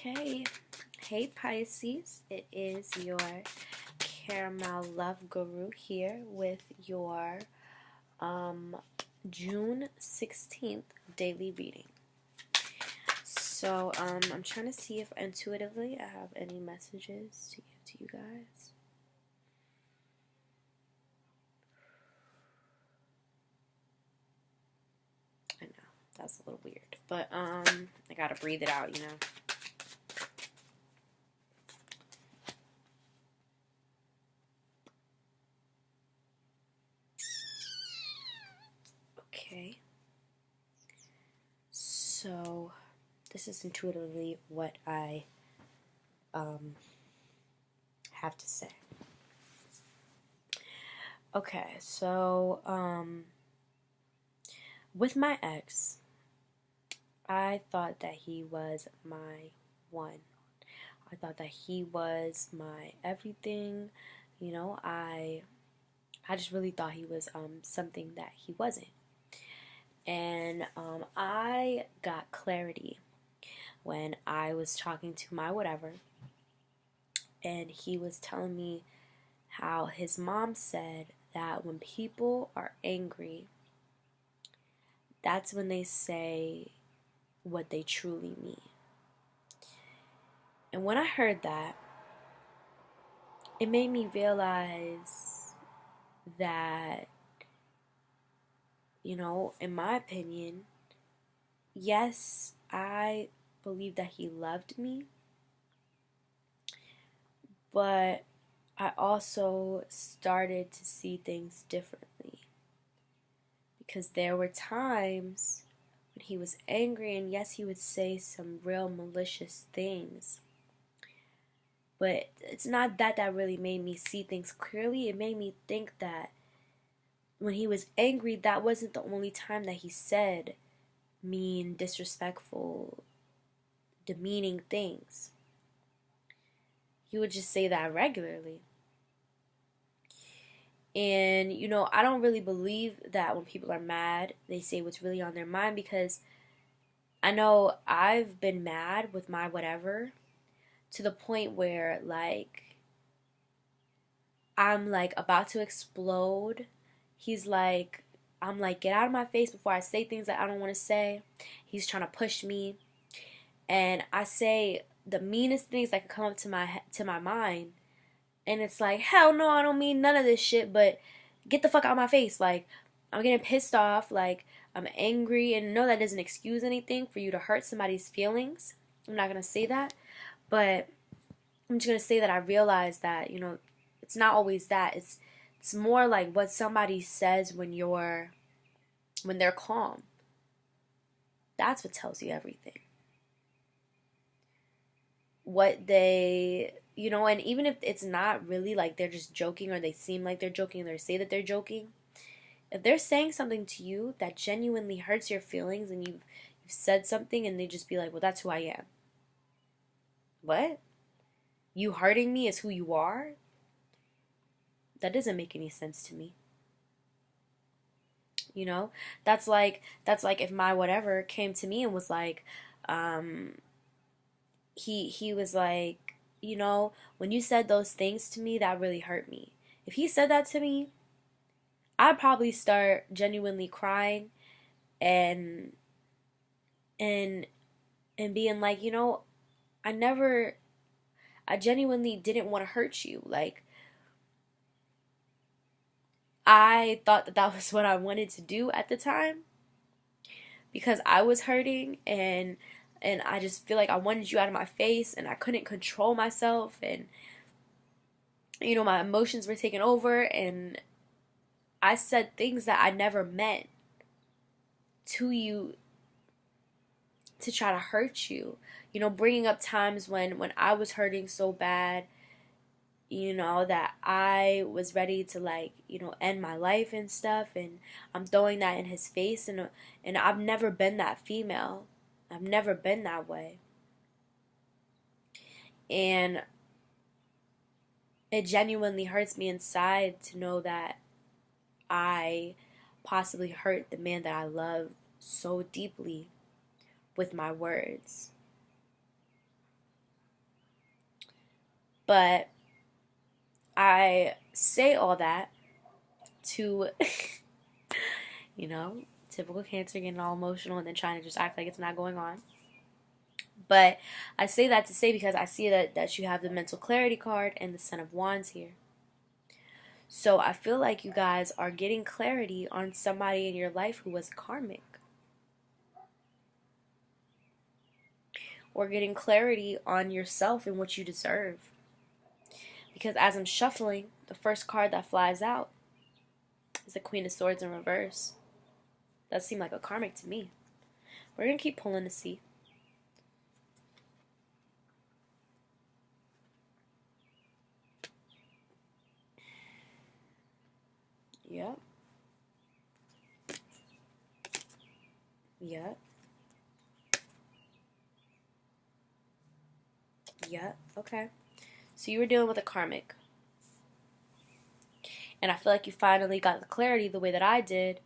Okay, hey Pisces, it is your Caramel Love Guru here with your June 16th daily reading. So I'm trying to see if intuitively I have any messages to give to you guys. I know, that's a little weird, but I gotta breathe it out, you know. Okay, so this is intuitively what I have to say. Okay, so with my ex, I thought that he was my one. I thought that he was my everything. You know, I just really thought he was something that he wasn't. And I got clarity when I was talking to my whatever, and he was telling me how his mom said that when people are angry, that's when they say what they truly mean. And when I heard that, it made me realize that, you know, in my opinion, yes, I believe that he loved me, but I also started to see things differently. Because there were times when he was angry, and yes, he would say some real malicious things. But it's not that really made me see things clearly. It made me think that when he was angry, that wasn't the only time that he said mean, disrespectful, demeaning things. He would just say that regularly. And, you know, I don't really believe that when people are mad, they say what's really on their mind, because I know I've been mad with my whatever to the point where, like, I'm, like, about to explode. I'm like, get out of my face before I say things that I don't want to say. He's trying to push me. And I say the meanest things that could come up to my mind. And it's like, hell no, I don't mean none of this shit, but get the fuck out of my face. Like, I'm getting pissed off, like, I'm angry, and no, that doesn't excuse anything for you to hurt somebody's feelings. I'm not gonna say that, but I'm just gonna say that I realize that, you know, it's not always that. It's more like what somebody says when they're calm. That's what tells you everything. What they, you know, and even if it's not really like they're just joking, or they seem like they're joking, or they say that they're joking, if they're saying something to you that genuinely hurts your feelings, and you've said something, and they just be like, well, that's who I am. What? You hurting me is who you are? That doesn't make any sense to me. You know, that's like if my whatever came to me and was like, he was like, you know, when you said those things to me, that really hurt me. If he said that to me, I'd probably start genuinely crying and and being like, you know, I genuinely didn't want to hurt you. Like, I thought that was what I wanted to do at the time, because I was hurting, and I just feel like I wanted you out of my face, and I couldn't control myself, and, you know, my emotions were taking over, and I said things that I never meant to you to try to hurt you. You know, bringing up times when I was hurting so bad, you know, that I was ready to, like, you know, end my life and stuff, and I'm throwing that in his face, and I've never been that female. I've never been that way. And it genuinely hurts me inside to know that I possibly hurt the man that I love so deeply with my words. But I say all that to, typical Cancer, getting all emotional and then trying to just act like it's not going on. But I say that to say, because I see that you have the mental clarity card and the Son of Wands here. So I feel like you guys are getting clarity on somebody in your life who was karmic. Or getting clarity on yourself and what you deserve. Because as I'm shuffling, the first card that flies out is the Queen of Swords in reverse. That seemed like a karmic to me. We're going to keep pulling to see. Yep. Yep. Yep. Okay. So you were dealing with a karmic. And I feel like you finally got the clarity the way that I did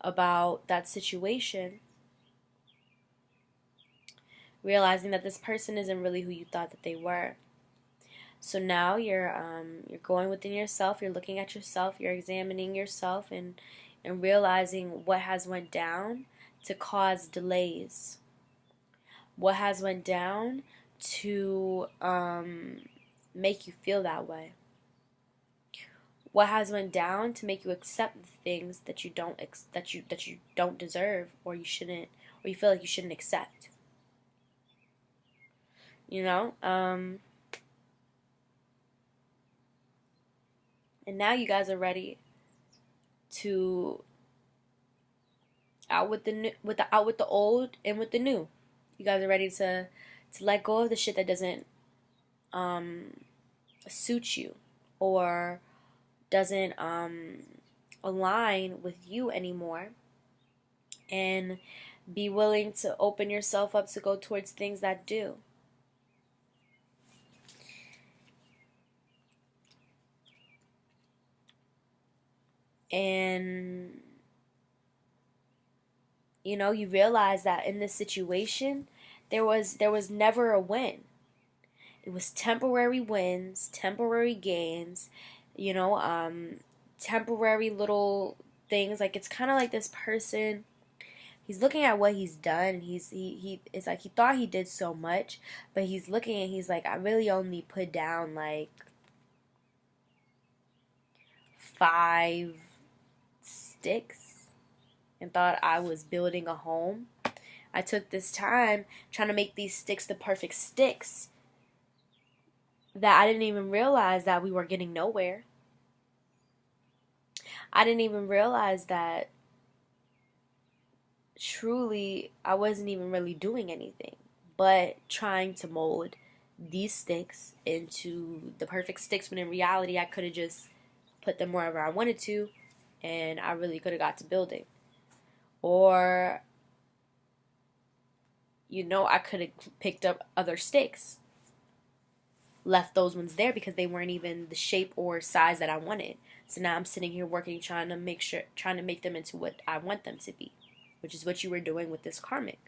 about that situation. Realizing that this person isn't really who you thought that they were. So now you're going within yourself, you're looking at yourself, you're examining yourself and realizing what has went down to cause delays. What has went down to make you feel that way. What has went down to make you accept the things that you don't that you don't deserve, or you shouldn't, or you feel like you shouldn't accept. And now you guys are ready to out with the old and with the new. You guys are ready to let go of the shit that doesn't suit you or doesn't align with you anymore, and be willing to open yourself up to go towards things that do. And you realize that in this situation there was never a win. It was temporary wins, temporary gains, temporary little things. Like, it's kind of like this person, he's looking at what he's done. It's like he thought he did so much, but he's looking and he's like, I really only put down like 5 sticks and thought I was building a home. I took this time trying to make these sticks the perfect sticks that I didn't even realize that we were getting nowhere. I didn't even realize that truly I wasn't even really doing anything but trying to mold these sticks into the perfect sticks, when in reality I could have just put them wherever I wanted to, and I really could have got to building. Or I could have picked up other sticks, left those ones there because they weren't even the shape or size that I wanted. So now I'm sitting here working, trying to make them into what I want them to be, which is what you were doing with this karmic.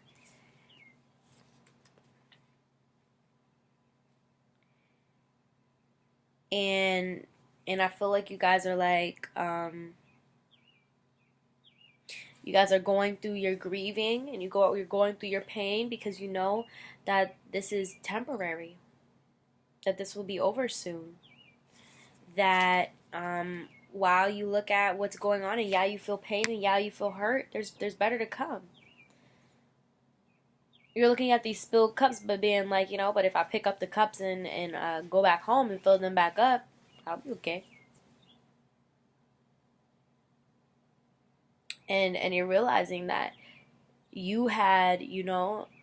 And I feel like you guys are like, you guys are going through your grieving, and you're going through your pain because you know that this is temporary, that this will be over soon. That while you look at what's going on, and yeah, you feel pain, and yeah, you feel hurt, there's better to come. You're looking at these spilled cups, but being like, but if I pick up the cups and go back home and fill them back up, I'll be okay. And you're realizing that you had,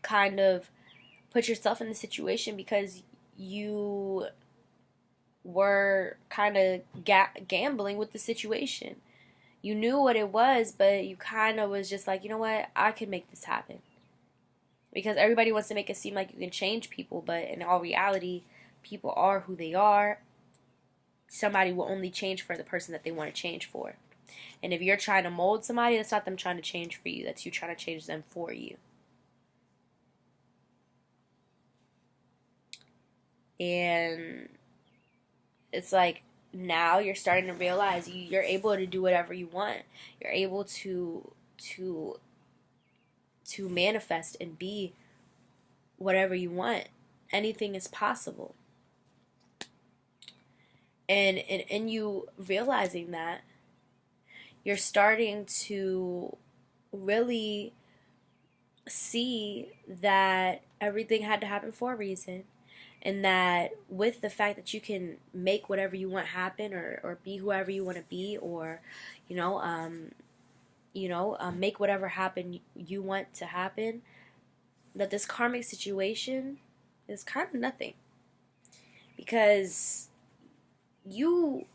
kind of put yourself in the situation because you were kind of gambling with the situation. You knew what it was, but you kind of was just like, you know what, I can make this happen. Because everybody wants to make it seem like you can change people, but in all reality, people are who they are. Somebody will only change for the person that they want to change for. And if you're trying to mold somebody, that's not them trying to change for you. That's you trying to change them for you. And it's like now you're starting to realize you're able to do whatever you want. You're able to manifest and be whatever you want. Anything is possible. And in you realizing that, you're starting to really see that everything had to happen for a reason, and that with the fact that you can make whatever you want happen, or be whoever you want to be, or make whatever happen you want to happen, that this karmic situation is kind of nothing, because you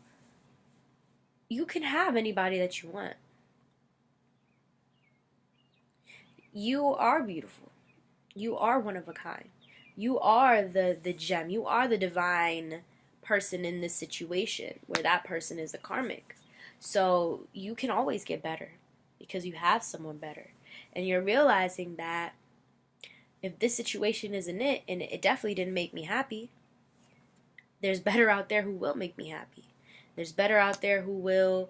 can have anybody that you want. You are beautiful. You are one of a kind. You are the gem. You are the divine person in this situation, where that person is the karmic. So you can always get better because you have someone better. And you're realizing that if this situation isn't it, and it definitely didn't make me happy, there's better out there who will make me happy. There's better out there who will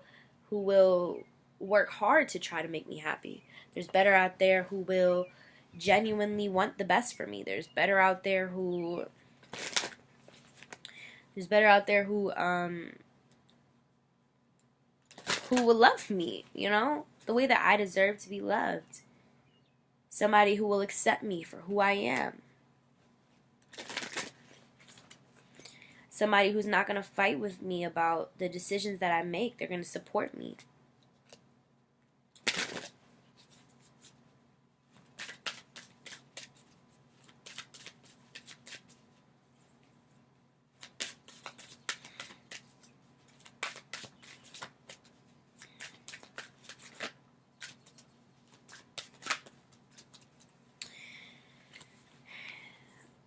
work hard to try to make me happy. There's better out there who will genuinely want the best for me. There's better out there who will love me, the way that I deserve to be loved. Somebody who will accept me for who I am. Somebody who's not going to fight with me about the decisions that I make. They're going to support me.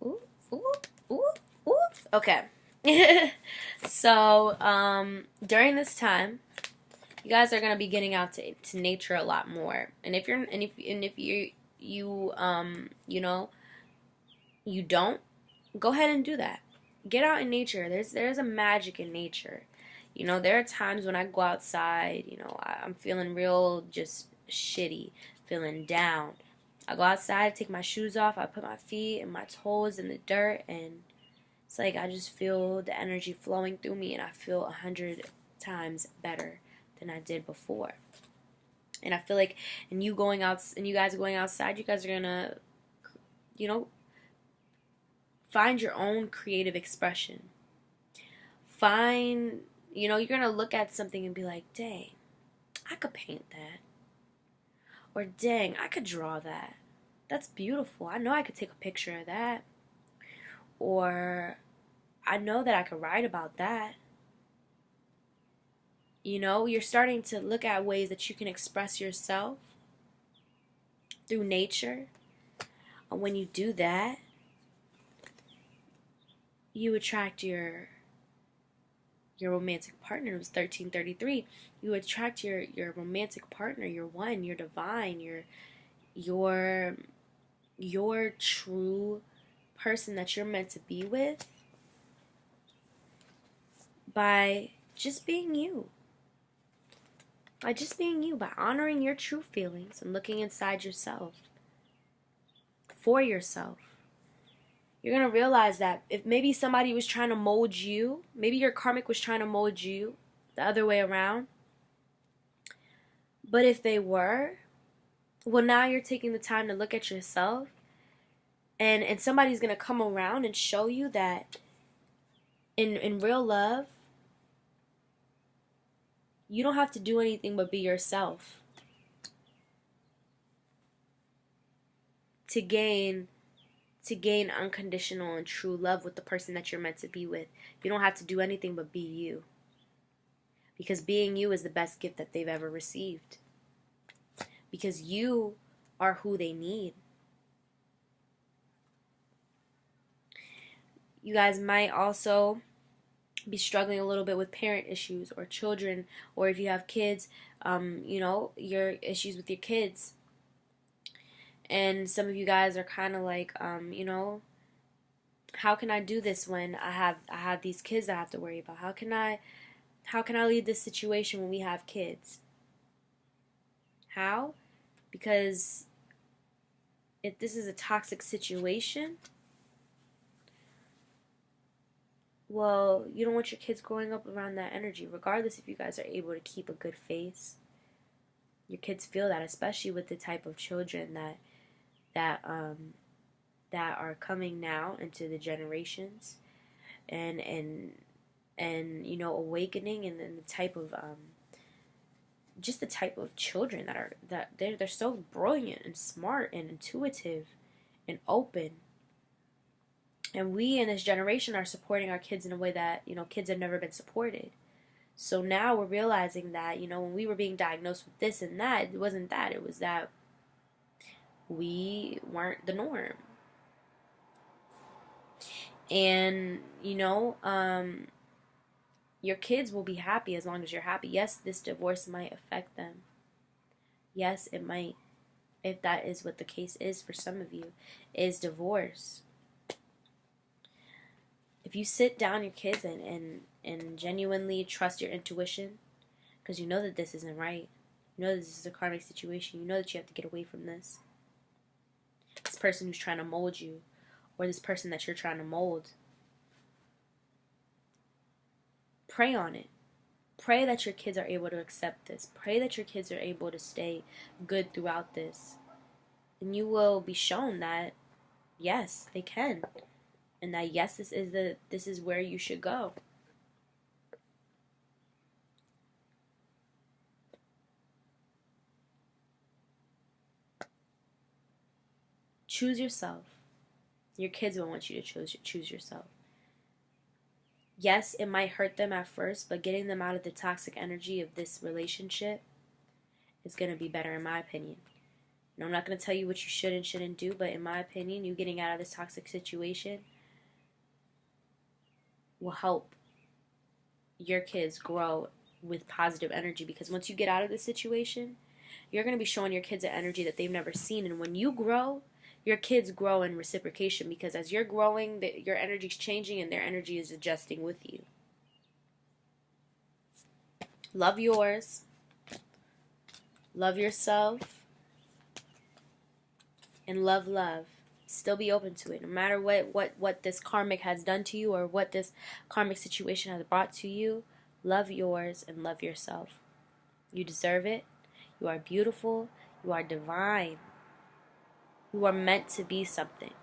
Ooh, ooh, ooh, ooh. Okay. So, during this time, you guys are gonna be getting out to nature a lot more. And if you don't, go ahead and do that. Get out in nature. There's a magic in nature. There are times when I go outside, I'm feeling real just shitty, feeling down. I go outside, take my shoes off, I put my feet and my toes in the dirt, and it's like I just feel the energy flowing through me, and I feel 100 times better than I did before. And I feel like, and you guys going outside, you guys are gonna, find your own creative expression. You're gonna look at something and be like, dang, I could paint that. Or dang, I could draw that. That's beautiful. I know I could take a picture of that. Or I know that I could write about that. You're starting to look at ways that you can express yourself through nature. And when you do that, you attract your romantic partner. It was 1333. You attract your romantic partner, your one, your divine, your true person that you're meant to be with, by just being you. By just being you, by honoring your true feelings and looking inside yourself for yourself. You're going to realize that if maybe somebody was trying to mold you, maybe your karmic was trying to mold you the other way around. But if they were, well, now you're taking the time to look at yourself, and somebody's going to come around and show you that in real love, you don't have to do anything but be yourself to gain unconditional and true love with the person that you're meant to be with. You don't have to do anything but be you. Because being you is the best gift that they've ever received. Because you are who they need. You guys might also be struggling a little bit with parent issues or children, or if you have kids, your issues with your kids. And some of you guys are kind of like, How can I do this when I have these kids that I have to worry about? How can I leave this situation when we have kids? How? Because if this is a toxic situation, well, you don't want your kids growing up around that energy, regardless if you guys are able to keep a good face. Your kids feel that, especially with the type of children that that are coming now into the generations, and you know, awakening, and then the type of just the type of children that they're so brilliant and smart and intuitive and open. And we in this generation are supporting our kids in a way that, you know, kids have never been supported. So now we're realizing that, you know, when we were being diagnosed with this and that, it wasn't that. It was that we weren't the norm. And, you know, your kids will be happy as long as you're happy. Yes, this divorce might affect them. Yes, it might. If that is what the case is for some of you, is divorce. If you sit down your kids and genuinely trust your intuition, because you know that this isn't right, you know this is a karmic situation, you know that you have to get away from this person who's trying to mold you, or this person that you're trying to mold, pray on it. Pray that your kids are able to accept this. Pray that your kids are able to stay good throughout this. And you will be shown that, yes, they can. And that, yes, this is where you should go. Choose yourself. Your kids will want you to choose yourself. Yes, it might hurt them at first, but getting them out of the toxic energy of this relationship is going to be better, in my opinion. And I'm not going to tell you what you should and shouldn't do, but in my opinion, you getting out of this toxic situation will help your kids grow with positive energy. Because once you get out of this situation, you're going to be showing your kids an energy that they've never seen. And when you grow, your kids grow in reciprocation, because as you're growing, your energy is changing and their energy is adjusting with you. Love yours. Love yourself. And love love. Still be open to it. No matter what this karmic has done to you, or what this karmic situation has brought to you, love yours and love yourself. You deserve it. You are beautiful. You are divine. You are meant to be something.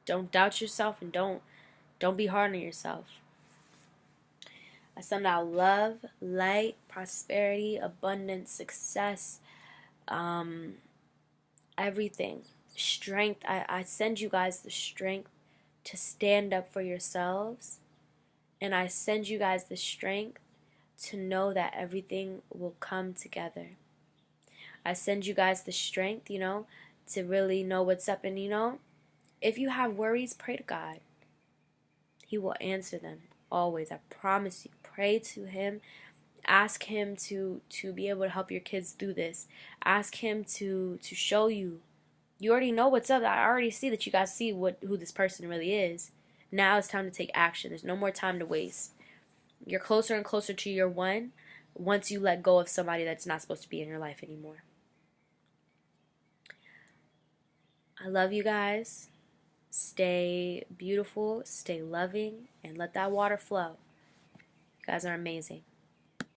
Don't doubt yourself, and don't be hard on yourself. I send out love, light, prosperity, abundance, success, everything. Strength. I send you guys the strength to stand up for yourselves. And I send you guys the strength to know that everything will come together. I send you guys the strength, you know, to really know what's up. And, you know, if you have worries, pray to God. He will answer them always. I promise you. Pray to Him. Ask Him to be able to help your kids through this. Ask Him to show you. You already know what's up. I already see that you guys see who this person really is. Now it's time to take action. There's no more time to waste. You're closer and closer to your one once you let go of somebody that's not supposed to be in your life anymore. I love you guys. Stay beautiful, stay loving, and let that water flow. You guys are amazing.